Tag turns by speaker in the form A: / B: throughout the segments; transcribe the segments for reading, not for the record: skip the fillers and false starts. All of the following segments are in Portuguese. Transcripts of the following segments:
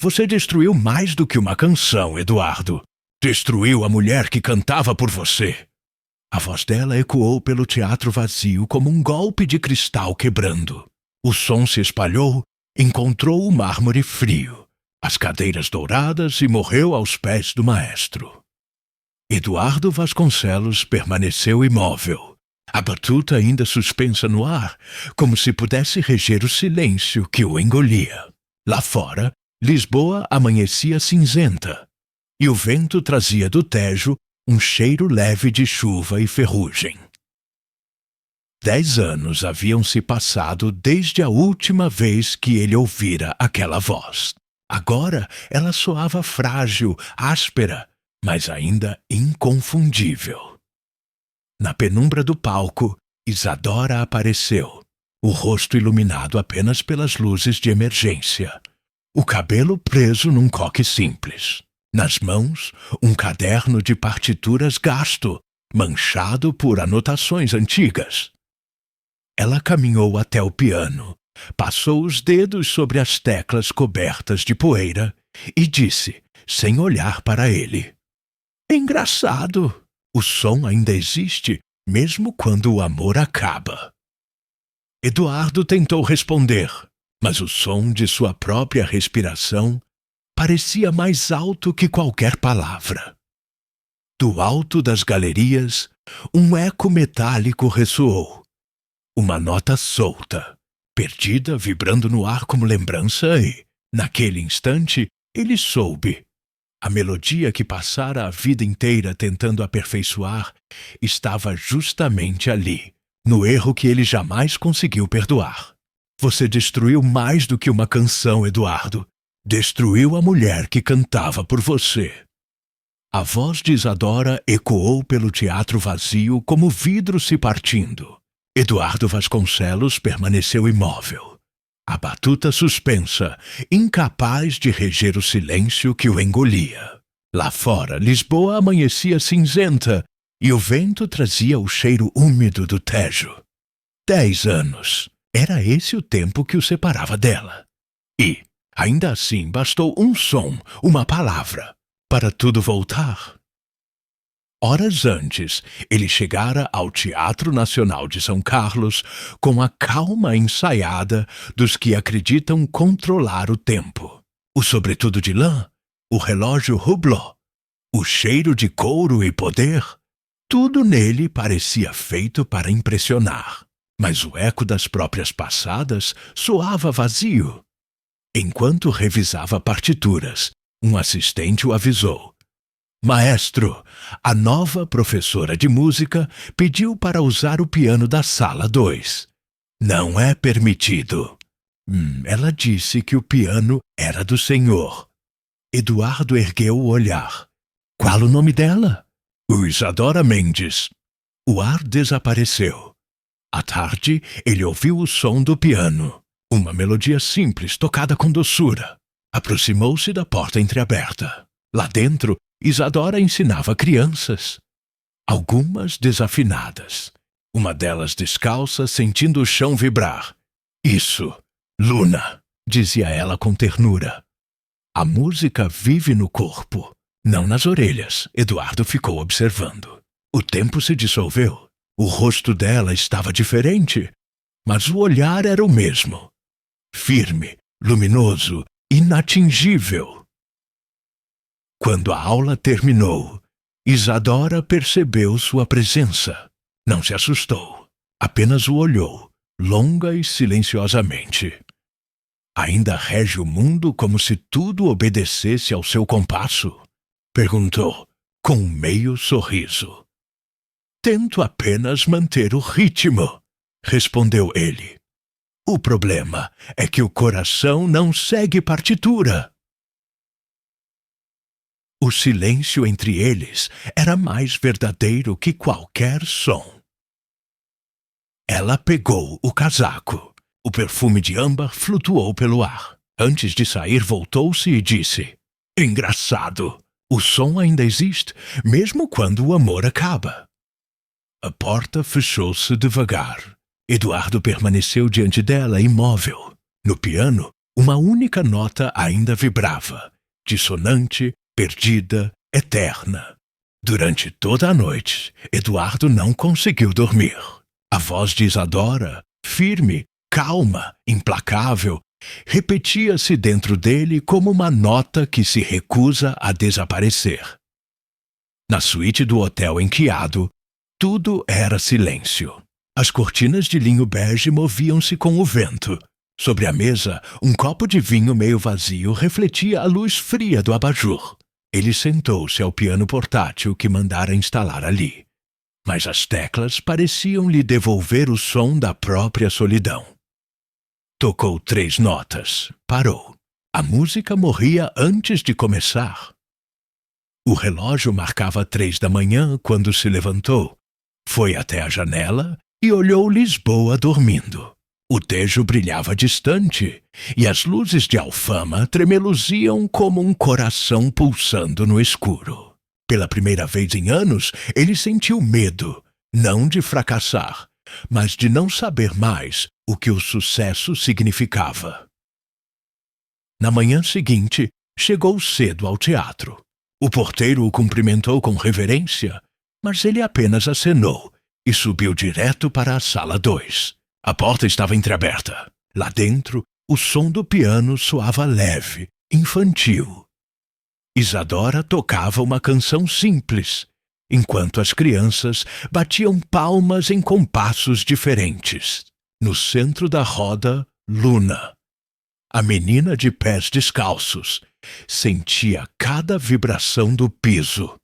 A: Você destruiu mais do que uma canção, Eduardo. Destruiu a mulher que cantava por você. A voz dela ecoou pelo teatro vazio como um golpe de cristal quebrando. O som se espalhou, encontrou o mármore frio, as cadeiras douradas e morreu aos pés do maestro. Eduardo Vasconcelos permaneceu imóvel, a batuta ainda suspensa no ar, como se pudesse reger o silêncio que o engolia. Lá fora, Lisboa amanhecia cinzenta, e o vento trazia do Tejo um cheiro leve de chuva e ferrugem. 10 anos haviam se passado desde a última vez que ele ouvira aquela voz. Agora ela soava frágil, áspera, mas ainda inconfundível. Na penumbra do palco, Isadora apareceu, o rosto iluminado apenas pelas luzes de emergência, o cabelo preso num coque simples. Nas mãos, um caderno de partituras gasto, manchado por anotações antigas. Ela caminhou até o piano, passou os dedos sobre as teclas cobertas de poeira e disse, sem olhar para ele: "Engraçado, o som ainda existe, mesmo quando o amor acaba." Eduardo tentou responder, mas o som de sua própria respiração parecia mais alto que qualquer palavra. Do alto das galerias, um eco metálico ressoou. Uma nota solta, perdida, vibrando no ar como lembrança e, naquele instante, ele soube. A melodia que passara a vida inteira tentando aperfeiçoar estava justamente ali, no erro que ele jamais conseguiu perdoar. Você destruiu mais do que uma canção, Eduardo. Destruiu a mulher que cantava por você. A voz de Isadora ecoou pelo teatro vazio como vidro se partindo. Eduardo Vasconcelos permaneceu imóvel, a batuta suspensa, incapaz de reger o silêncio que o engolia. Lá fora, Lisboa amanhecia cinzenta e o vento trazia o cheiro úmido do Tejo. 10 anos. Era esse o tempo que o separava dela. E, ainda assim, bastou um som, uma palavra, para tudo voltar. Horas antes, ele chegara ao Teatro Nacional de São Carlos com a calma ensaiada dos que acreditam controlar o tempo. O sobretudo de lã, o relógio Hublot, o cheiro de couro e poder, tudo nele parecia feito para impressionar. Mas o eco das próprias passadas soava vazio. Enquanto revisava partituras, um assistente o avisou. "Maestro, a nova professora de música pediu para usar o piano da sala 2. Não é permitido." Ela disse que o piano era do senhor. Eduardo ergueu o olhar. "Qual o nome dela?" "O Isadora Mendes." O ar desapareceu. À tarde, ele ouviu o som do piano. Uma melodia simples, tocada com doçura. Aproximou-se da porta entreaberta. Lá dentro, Isadora ensinava crianças. Algumas desafinadas. Uma delas descalça, sentindo o chão vibrar. "Isso, Luna", dizia ela com ternura. "A música vive no corpo, não nas orelhas." Eduardo ficou observando. O tempo se dissolveu. O rosto dela estava diferente, mas o olhar era o mesmo. Firme, luminoso, inatingível. Quando a aula terminou, Isadora percebeu sua presença. Não se assustou, apenas o olhou, longa e silenciosamente. "Ainda rege o mundo como se tudo obedecesse ao seu compasso?" perguntou, com um meio sorriso. "Tento apenas manter o ritmo", respondeu ele. "O problema é que o coração não segue partitura." O silêncio entre eles era mais verdadeiro que qualquer som. Ela pegou o casaco. O perfume de âmbar flutuou pelo ar. Antes de sair, voltou-se e disse: "Engraçado. O som ainda existe, mesmo quando o amor acaba." A porta fechou-se devagar. Eduardo permaneceu diante dela, imóvel. No piano, Uma única nota ainda vibrava, dissonante, perdida, eterna. Durante toda a noite, Eduardo não conseguiu dormir. A voz de Isadora, firme, calma, implacável, repetia-se dentro dele como uma nota que se recusa a desaparecer. Na suíte do hotel Enquiado, tudo era silêncio. As cortinas de linho bege moviam-se com o vento. Sobre a mesa, um copo de vinho meio vazio refletia a luz fria do abajur. Ele sentou-se ao piano portátil que mandara instalar ali. Mas as teclas pareciam lhe devolver o som da própria solidão. Tocou 3 notas. Parou. A música morria antes de começar. O relógio marcava 3 da manhã quando se levantou. Foi até a janela e olhou Lisboa dormindo. O Tejo brilhava distante, e as luzes de Alfama tremeluziam como um coração pulsando no escuro. Pela primeira vez em anos, ele sentiu medo, não de fracassar, mas de não saber mais o que o sucesso significava. Na manhã seguinte, chegou cedo ao teatro. O porteiro o cumprimentou com reverência, mas ele apenas acenou e subiu direto para a sala 2. A porta estava entreaberta. Lá dentro, o som do piano soava leve, infantil. Isadora tocava uma canção simples, enquanto as crianças batiam palmas em compassos diferentes. No centro da roda, Luna, a menina de pés descalços, sentia cada vibração do piso.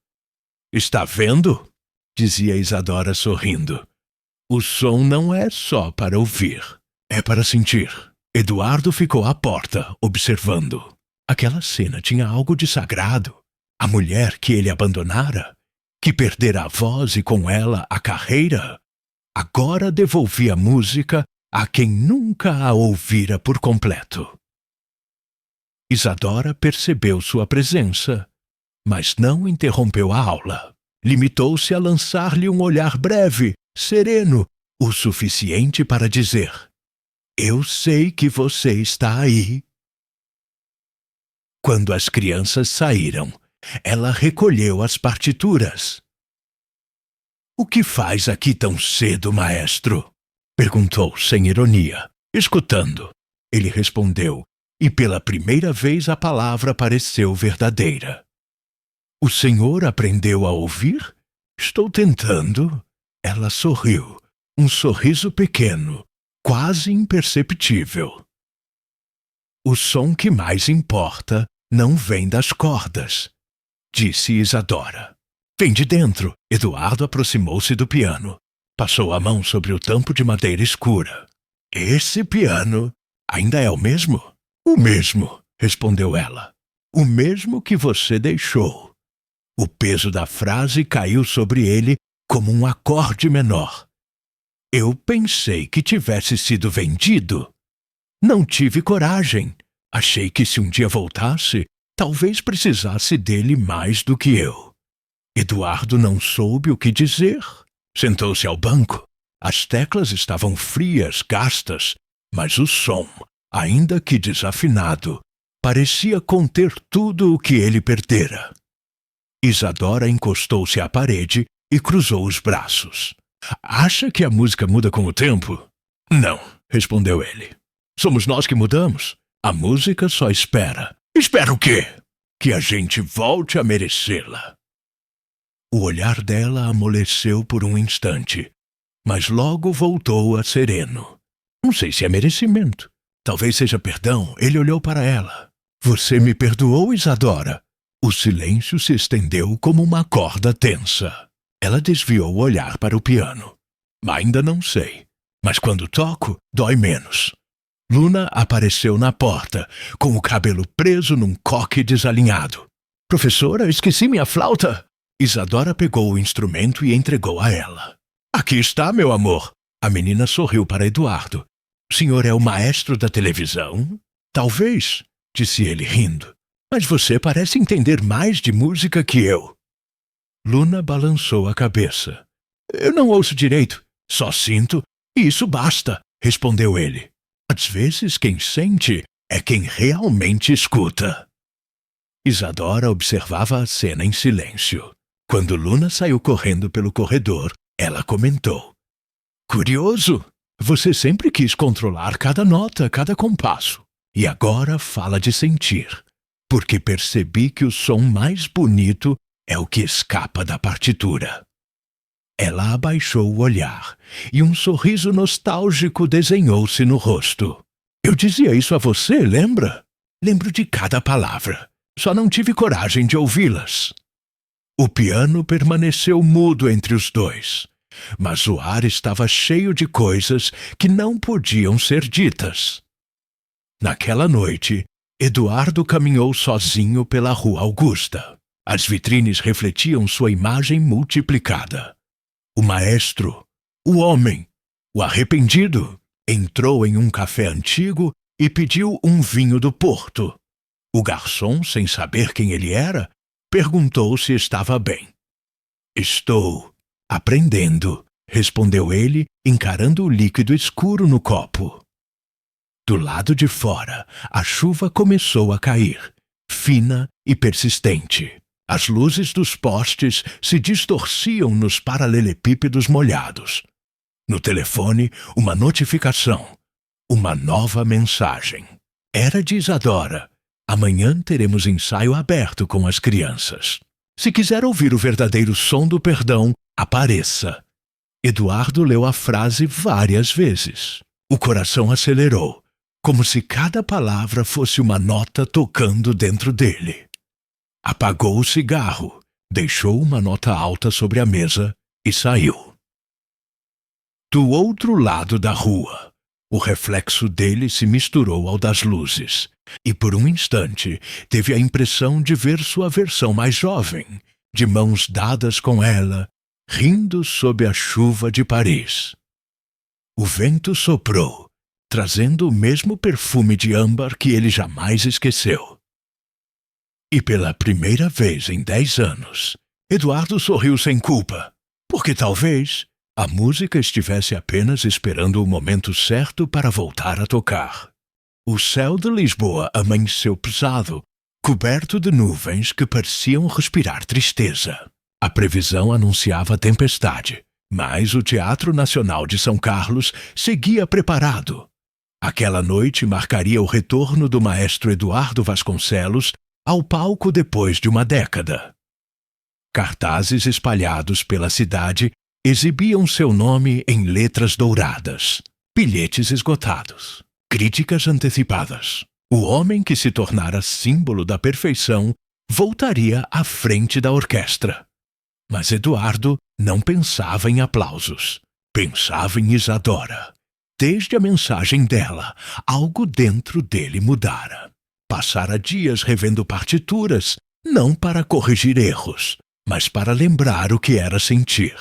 A: "Está vendo?" dizia Isadora sorrindo. "O som não é só para ouvir, é para sentir." Eduardo ficou à porta, observando. Aquela cena tinha algo de sagrado. A mulher que ele abandonara, que perdera a voz e com ela a carreira, agora devolvia a música a quem nunca a ouvira por completo. Isadora percebeu sua presença, mas não interrompeu a aula. Limitou-se a lançar-lhe um olhar breve, sereno, o suficiente para dizer: "Eu sei que você está aí." Quando as crianças saíram, ela recolheu as partituras. "O que faz aqui tão cedo, maestro?" perguntou sem ironia. Escutando, ele respondeu, e pela primeira vez a palavra pareceu verdadeira. "O senhor aprendeu a ouvir?" "Estou tentando." Ela sorriu, um sorriso pequeno, quase imperceptível. "O som que mais importa não vem das cordas", disse Isadora. "Vem de dentro." Eduardo aproximou-se do piano. Passou a mão sobre o tampo de madeira escura. "Esse piano ainda é o mesmo?" "O mesmo", respondeu ela. "O mesmo que você deixou." O peso da frase caiu sobre ele como um acorde menor. "Eu pensei que tivesse sido vendido. Não tive coragem. Achei que se um dia voltasse, talvez precisasse dele mais do que eu." Eduardo não soube o que dizer. Sentou-se ao banco. As teclas estavam frias, gastas, mas o som, ainda que desafinado, parecia conter tudo o que ele perdera. Isadora encostou-se à parede e cruzou os braços. "Acha que a música muda com o tempo?" "Não", respondeu ele. "Somos nós que mudamos. A música só espera." "Espera o quê?" "Que a gente volte a merecê-la." O olhar dela amoleceu por um instante, mas logo voltou a sereno. "Não sei se é merecimento. Talvez seja perdão." Ele olhou para ela. "Você me perdoou, Isadora?" O silêncio se estendeu como uma corda tensa. Ela desviou o olhar para o piano. "Ainda não sei, mas quando toco, dói menos." Luna apareceu na porta, com o cabelo preso num coque desalinhado. "Professora, esqueci minha flauta." Isadora pegou o instrumento e entregou a ela. "Aqui está, meu amor." A menina sorriu para Eduardo. "O senhor é o maestro da televisão?" "Talvez", disse ele rindo. "Mas você parece entender mais de música que eu." Luna balançou a cabeça. "Eu não ouço direito, só sinto, e isso basta", respondeu ele. "Às vezes quem sente é quem realmente escuta. Isadora observava a cena em silêncio. Quando Luna saiu correndo pelo corredor, ela comentou: Curioso! Você sempre quis controlar cada nota, cada compasso. E agora fala de sentir, porque percebi que o som mais bonito é o que escapa da partitura. Ela abaixou o olhar e um sorriso nostálgico desenhou-se no rosto. Eu dizia isso a você, lembra? Lembro de cada palavra. Só não tive coragem de ouvi-las. O piano permaneceu mudo entre os dois, mas o ar estava cheio de coisas que não podiam ser ditas. Naquela noite, Eduardo caminhou sozinho pela Rua Augusta. As vitrines refletiam sua imagem multiplicada. O maestro, o homem, o arrependido, entrou em um café antigo e pediu um vinho do Porto. O garçom, sem saber quem ele era, perguntou se estava bem. Estou aprendendo, respondeu ele, encarando o líquido escuro no copo. Do lado de fora, a chuva começou a cair, fina e persistente. As luzes dos postes se distorciam nos paralelepípedos molhados. No telefone, uma notificação. Uma nova mensagem. Era de Isadora. Amanhã teremos ensaio aberto com as crianças. Se quiser ouvir o verdadeiro som do perdão, apareça. Eduardo leu a frase várias vezes. O coração acelerou, como se cada palavra fosse uma nota tocando dentro dele. Apagou o cigarro, deixou uma nota alta sobre a mesa e saiu. Do outro lado da rua, o reflexo dele se misturou ao das luzes, e por um instante teve a impressão de ver sua versão mais jovem, de mãos dadas com ela, rindo sob a chuva de Paris. O vento soprou, trazendo o mesmo perfume de âmbar que ele jamais esqueceu. E pela primeira vez em 10 anos, Eduardo sorriu sem culpa, porque talvez a música estivesse apenas esperando o momento certo para voltar a tocar. O céu de Lisboa amanheceu pesado, coberto de nuvens que pareciam respirar tristeza. A previsão anunciava tempestade, mas o Teatro Nacional de São Carlos seguia preparado. Aquela noite marcaria o retorno do maestro Eduardo Vasconcelos ao palco depois de uma década. Cartazes espalhados pela cidade exibiam seu nome em letras douradas, bilhetes esgotados, críticas antecipadas. O homem que se tornara símbolo da perfeição voltaria à frente da orquestra. Mas Eduardo não pensava em aplausos, pensava em Isadora. Desde a mensagem dela, algo dentro dele mudara. Passara dias revendo partituras, não para corrigir erros, mas para lembrar o que era sentir.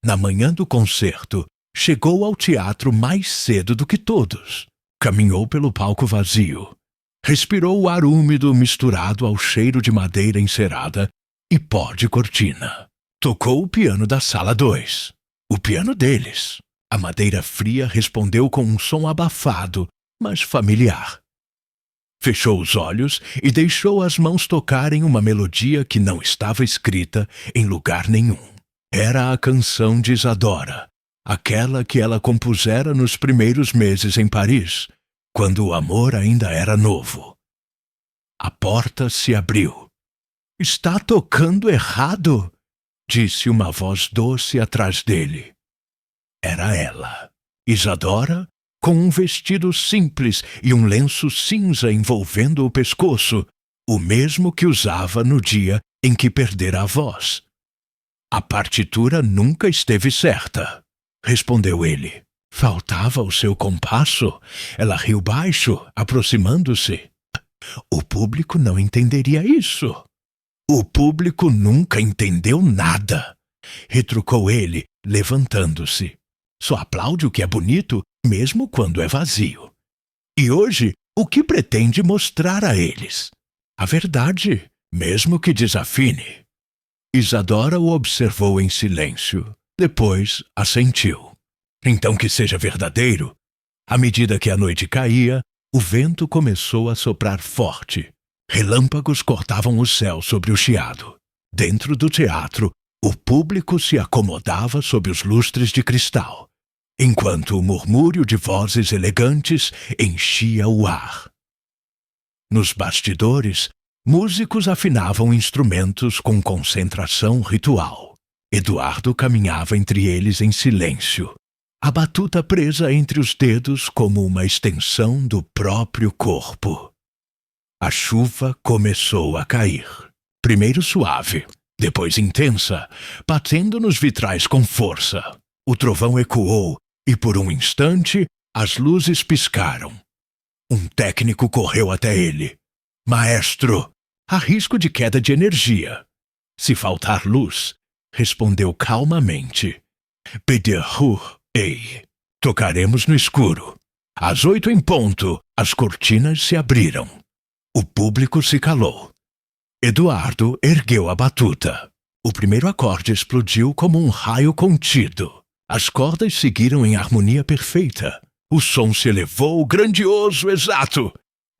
A: Na manhã do concerto, chegou ao teatro mais cedo do que todos. Caminhou pelo palco vazio. Respirou o ar úmido misturado ao cheiro de madeira encerada e pó de cortina. Tocou o piano da sala 2. O piano deles. A madeira fria respondeu com um som abafado, mas familiar. Fechou os olhos e deixou as mãos tocarem uma melodia que não estava escrita em lugar nenhum. Era a canção de Isadora, aquela que ela compusera nos primeiros meses em Paris, quando o amor ainda era novo. A porta se abriu. "Está tocando errado", disse uma voz doce atrás dele. Era ela, Isadora, com um vestido simples e um lenço cinza envolvendo o pescoço, o mesmo que usava no dia em que perdera a voz. "A partitura nunca esteve certa", respondeu ele. "Faltava o seu compasso?" Ela riu baixo, aproximando-se. "O público não entenderia isso." "O público nunca entendeu nada", retrucou ele, levantando-se. "Só aplaude o que é bonito, mesmo quando é vazio. E hoje, o que pretende mostrar a eles? A verdade, mesmo que desafine." Isadora o observou em silêncio. Depois assentiu. "Então que seja verdadeiro." À medida que a noite caía, O vento começou a soprar forte. Relâmpagos cortavam o céu sobre o chiado. Dentro do teatro, o público se acomodava sob os lustres de cristal, enquanto o murmúrio de vozes elegantes enchia o ar. Nos bastidores, músicos afinavam instrumentos com concentração ritual. Eduardo caminhava entre eles em silêncio, a batuta presa entre os dedos como uma extensão do próprio corpo. A chuva começou a cair. Primeiro suave, depois intensa, batendo nos vitrais com força. O trovão ecoou e, por um instante, as luzes piscaram. Um técnico correu até ele. "Maestro, há risco de queda de energia." "Se faltar luz," respondeu calmamente, "ei, tocaremos no escuro." Às 8 em ponto, as cortinas se abriram. O público se calou. Eduardo ergueu a batuta. O primeiro acorde explodiu como um raio contido. As cordas seguiram em harmonia perfeita. O som se elevou, grandioso, exato.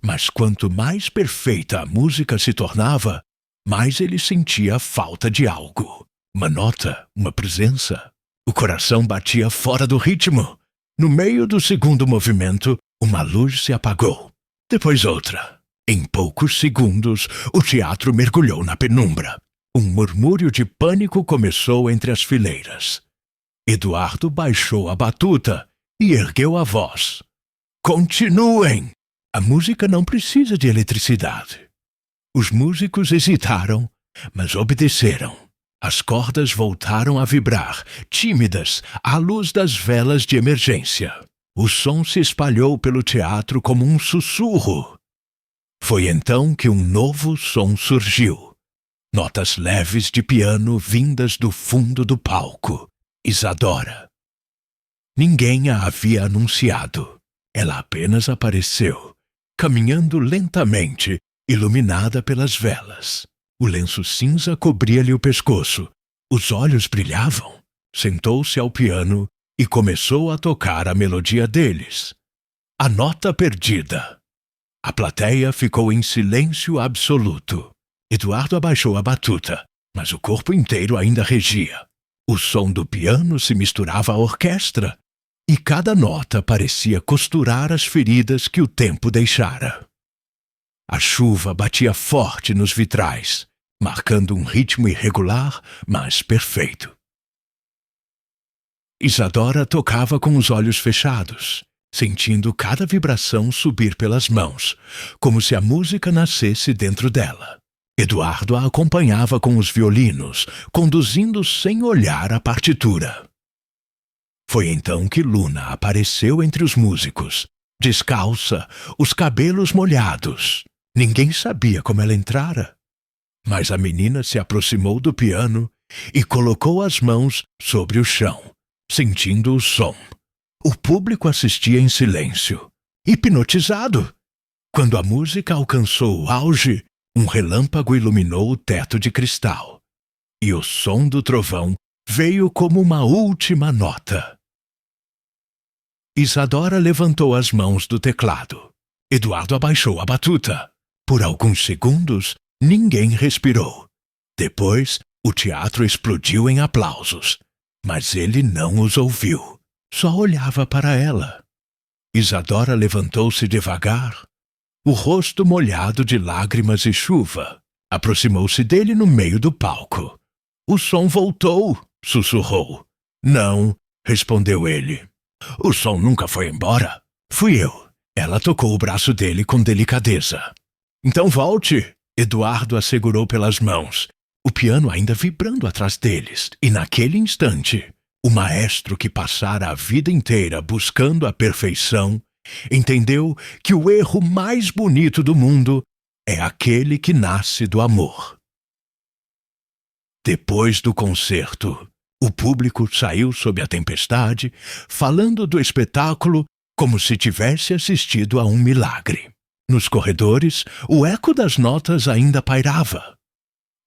A: Mas quanto mais perfeita a música se tornava, mais ele sentia a falta de algo. Uma nota, uma presença. O coração batia fora do ritmo. No meio do segundo movimento, uma luz se apagou. Depois outra. Em poucos segundos, o teatro mergulhou na penumbra. Um murmúrio de pânico começou entre as fileiras. Eduardo baixou a batuta e ergueu a voz. "Continuem! A música não precisa de eletricidade." Os músicos hesitaram, mas obedeceram. As cordas voltaram a vibrar, tímidas, à luz das velas de emergência. O som se espalhou pelo teatro como um sussurro. Foi então que um novo som surgiu. Notas leves de piano vindas do fundo do palco. Isadora. Ninguém a havia anunciado. Ela apenas apareceu, caminhando lentamente, iluminada pelas velas. O lenço cinza cobria-lhe o pescoço. Os olhos brilhavam. Sentou-se ao piano e começou a tocar a melodia deles. A nota perdida. A plateia ficou em silêncio absoluto. Eduardo abaixou a batuta, mas o corpo inteiro ainda regia. O som do piano se misturava à orquestra, e cada nota parecia costurar as feridas que o tempo deixara. A chuva batia forte nos vitrais, marcando um ritmo irregular, mas perfeito. Isadora tocava com os olhos fechados, sentindo cada vibração subir pelas mãos, como se a música nascesse dentro dela. Eduardo a acompanhava com os violinos, conduzindo sem olhar a partitura. Foi então que Luna apareceu entre os músicos, descalça, os cabelos molhados. Ninguém sabia como ela entrara. Mas a menina se aproximou do piano e colocou as mãos sobre o chão, sentindo o som. O público assistia em silêncio, hipnotizado. Quando a música alcançou o auge, um relâmpago iluminou o teto de cristal, e o som do trovão veio como uma última nota. Isadora levantou as mãos do teclado. Eduardo abaixou a batuta. Por alguns segundos, ninguém respirou. Depois, o teatro explodiu em aplausos, mas ele não os ouviu. Só olhava para ela. Isadora levantou-se devagar, o rosto molhado de lágrimas e chuva. Aproximou-se dele no meio do palco. "O som voltou", sussurrou. "Não", respondeu ele. "O som nunca foi embora. Fui eu." Ela tocou o braço dele com delicadeza. "Então volte", Eduardo a segurou pelas mãos, o piano ainda vibrando atrás deles, e naquele instante, o maestro que passara a vida inteira buscando a perfeição, entendeu que o erro mais bonito do mundo é aquele que nasce do amor. Depois do concerto, o público saiu sob a tempestade, falando do espetáculo como se tivesse assistido a um milagre. Nos corredores, o eco das notas ainda pairava.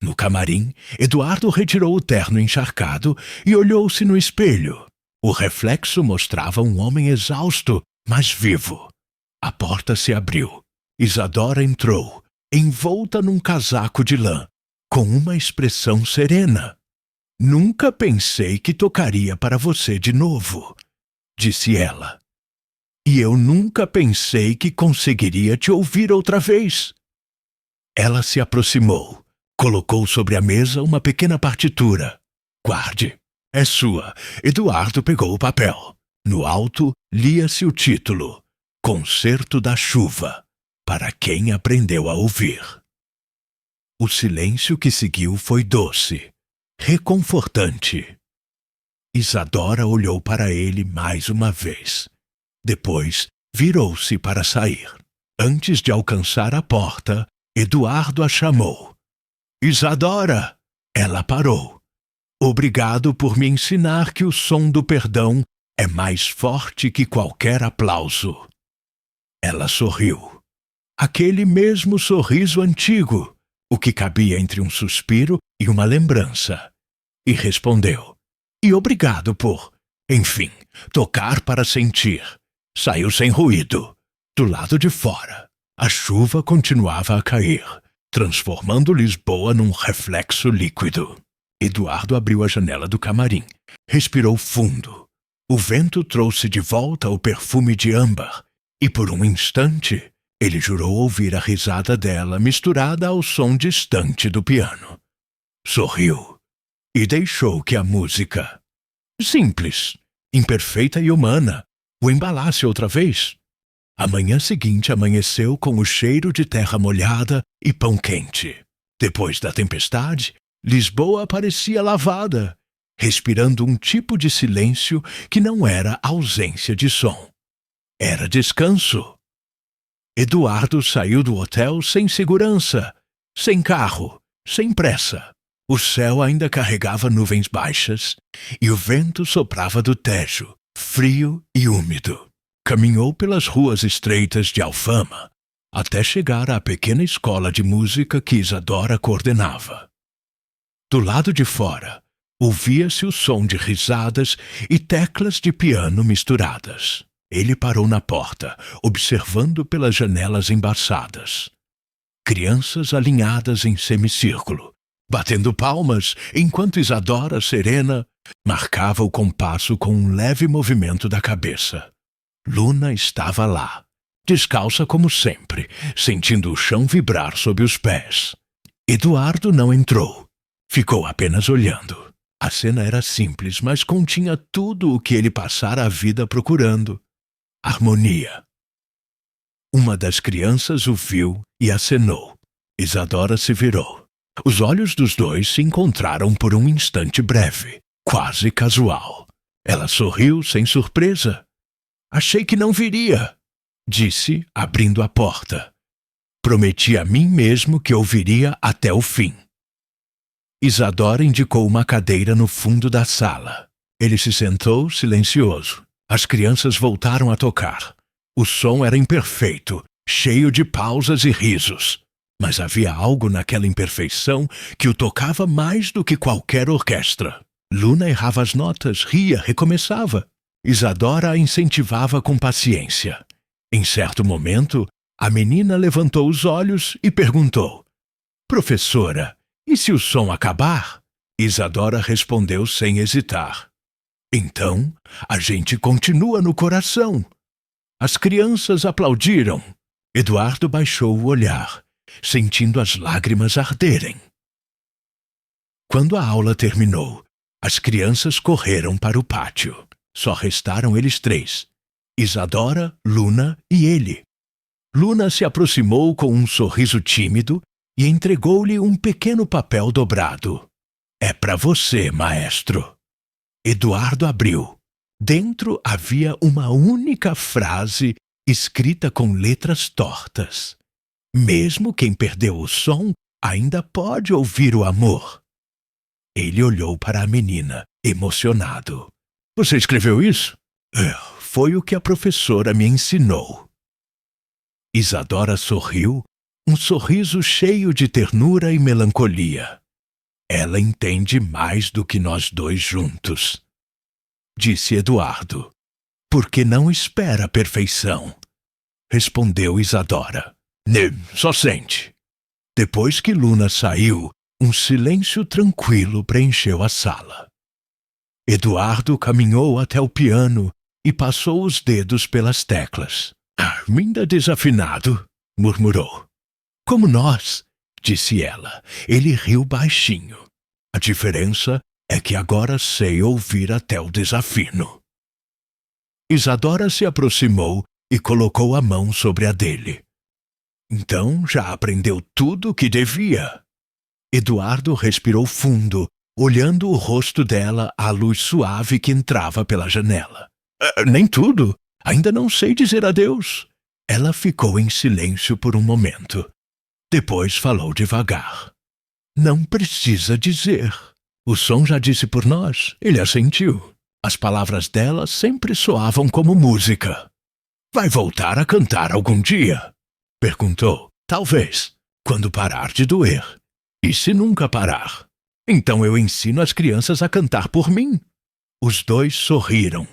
A: No camarim, Eduardo retirou o terno encharcado e olhou-se no espelho. O reflexo mostrava um homem exausto, mas vivo. A porta se abriu. Isadora entrou, envolta num casaco de lã, com uma expressão serena. Nunca pensei que tocaria para você de novo, disse ela. E eu nunca pensei que conseguiria te ouvir outra vez. Ela se aproximou, colocou sobre a mesa uma pequena partitura. Guarde, é sua. Eduardo pegou o papel. No alto, lia-se o título: Concerto da Chuva, para quem aprendeu a ouvir. O silêncio que seguiu foi doce, reconfortante. Isadora olhou para ele mais uma vez. Depois, virou-se para sair. Antes de alcançar a porta, Eduardo a chamou. Isadora! Ela parou. Obrigado por me ensinar que o som do perdão é mais forte que qualquer aplauso. Ela sorriu. Aquele mesmo sorriso antigo, o que cabia entre um suspiro e uma lembrança. E respondeu. E obrigado por, enfim, tocar para sentir. Saiu sem ruído. Do lado de fora, a chuva continuava a cair, transformando Lisboa num reflexo líquido. Eduardo abriu a janela do camarim. Respirou fundo. O vento trouxe de volta o perfume de âmbar, e por um instante ele jurou ouvir a risada dela misturada ao som distante do piano. Sorriu e deixou que a música, simples, imperfeita e humana, o embalasse outra vez. A manhã seguinte amanheceu com o cheiro de terra molhada e pão quente. Depois da tempestade, Lisboa parecia lavada, respirando um tipo de silêncio que não era ausência de som. Era descanso. Eduardo saiu do hotel sem segurança, sem carro, sem pressa. O céu ainda carregava nuvens baixas e o vento soprava do Tejo, frio e úmido. Caminhou pelas ruas estreitas de Alfama até chegar à pequena escola de música que Isadora coordenava. Do lado de fora, ouvia-se o som de risadas e teclas de piano misturadas. Ele parou na porta, observando pelas janelas embaçadas. Crianças alinhadas em semicírculo, batendo palmas enquanto Isadora, serena, marcava o compasso com um leve movimento da cabeça. Luna estava lá, descalça como sempre, sentindo o chão vibrar sob os pés. Eduardo não entrou. Ficou apenas olhando. A cena era simples, mas continha tudo o que ele passara a vida procurando. Harmonia. Uma das crianças o viu e acenou. Isadora se virou. Os olhos dos dois se encontraram por um instante breve, quase casual. Ela sorriu sem surpresa. Achei que não viria, disse, abrindo a porta. Prometi a mim mesmo que ouviria até o fim. Isadora indicou uma cadeira no fundo da sala. Ele se sentou silencioso. As crianças voltaram a tocar. O som era imperfeito, cheio de pausas e risos. Mas havia algo naquela imperfeição que o tocava mais do que qualquer orquestra. Luna errava as notas, ria, recomeçava. Isadora a incentivava com paciência. Em certo momento, a menina levantou os olhos e perguntou: Professora, e se o som acabar? Isadora respondeu sem hesitar: Então, a gente continua no coração. As crianças aplaudiram. Eduardo baixou o olhar, sentindo as lágrimas arderem. Quando a aula terminou, as crianças correram para o pátio. Só restaram eles três: Isadora, Luna e ele. Luna se aproximou com um sorriso tímido e entregou-lhe um pequeno papel dobrado. É para você, maestro. Eduardo abriu. Dentro havia uma única frase escrita com letras tortas. Mesmo quem perdeu o som ainda pode ouvir o amor. Ele olhou para a menina, emocionado. Você escreveu isso? Foi o que a professora me ensinou. Isadora sorriu, um sorriso cheio de ternura e melancolia. Ela entende mais do que nós dois juntos, disse Eduardo, porque não espera a perfeição. respondeu Isadora. Só sente. Depois que Luna saiu, um silêncio tranquilo preencheu a sala. Eduardo caminhou até o piano e passou os dedos pelas teclas. Ainda desafinado, murmurou. Como nós, disse ela. Ele riu baixinho. A diferença é que agora sei ouvir até o desafino. Isadora se aproximou e colocou a mão sobre a dele. Então já aprendeu tudo o que devia. Eduardo respirou fundo, olhando o rosto dela à luz suave que entrava pela janela. Nem tudo. Ainda não sei dizer adeus. Ela ficou em silêncio por um momento. Depois falou devagar. Não precisa dizer. O som já disse por nós. Ele assentiu. As palavras dela sempre soavam como música. Vai voltar a cantar algum dia? Perguntou. Talvez, quando parar de doer. E se nunca parar? Então eu ensino as crianças a cantar por mim. Os dois sorriram.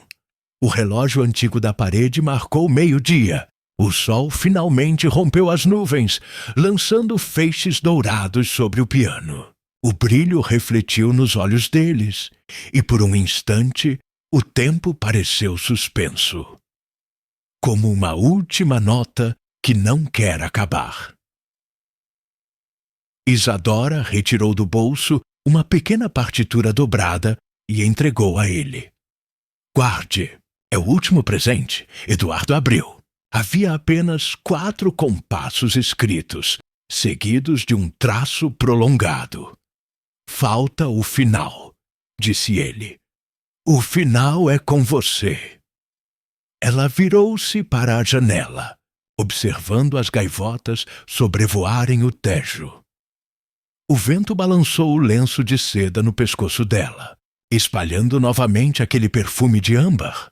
A: O relógio antigo da parede marcou 12:00. O sol finalmente rompeu as nuvens, lançando feixes dourados sobre o piano. O brilho refletiu nos olhos deles, e por um instante o tempo pareceu suspenso. Como uma última nota que não quer acabar. Isadora retirou do bolso uma pequena partitura dobrada e entregou a ele. Guarde, é o último presente. Eduardo abriu. Havia apenas 4 compassos escritos, seguidos de um traço prolongado. Falta o final, disse ele. O final é com você. Ela virou-se para a janela, observando as gaivotas sobrevoarem o Tejo. O vento balançou o lenço de seda no pescoço dela, espalhando novamente aquele perfume de âmbar.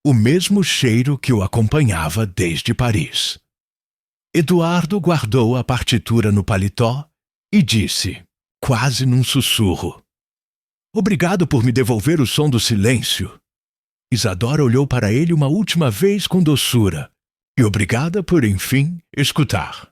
A: O mesmo cheiro que o acompanhava desde Paris. Eduardo guardou a partitura no paletó e disse, quase num sussurro, Obrigado por me devolver o som do silêncio. Isadora olhou para ele uma última vez com doçura, e obrigada por, enfim, escutar.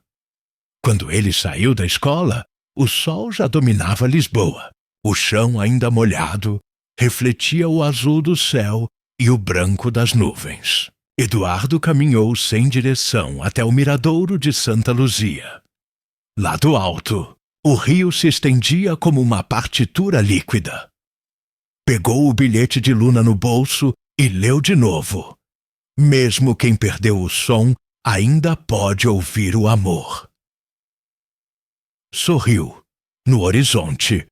A: Quando ele saiu da escola, o sol já dominava Lisboa. O chão ainda molhado refletia o azul do céu e o branco das nuvens. Eduardo caminhou sem direção até o miradouro de Santa Luzia. Lá do alto, o rio se estendia como uma partitura líquida. Pegou o bilhete de Luna no bolso e leu de novo. Mesmo quem perdeu o som ainda pode ouvir o amor. Sorriu. No horizonte,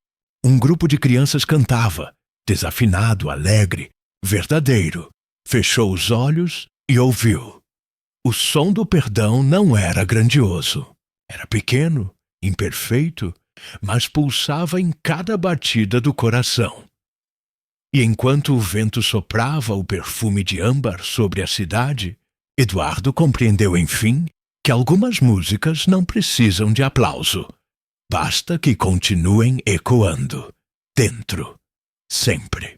A: um grupo de crianças cantava, desafinado, alegre, verdadeiro. Fechou os olhos e ouviu. O som do perdão não era grandioso. Era pequeno, imperfeito, mas pulsava em cada batida do coração. E enquanto o vento soprava o perfume de âmbar sobre a cidade, Eduardo compreendeu, enfim, que algumas músicas não precisam de aplauso. Basta que continuem ecoando, dentro, sempre.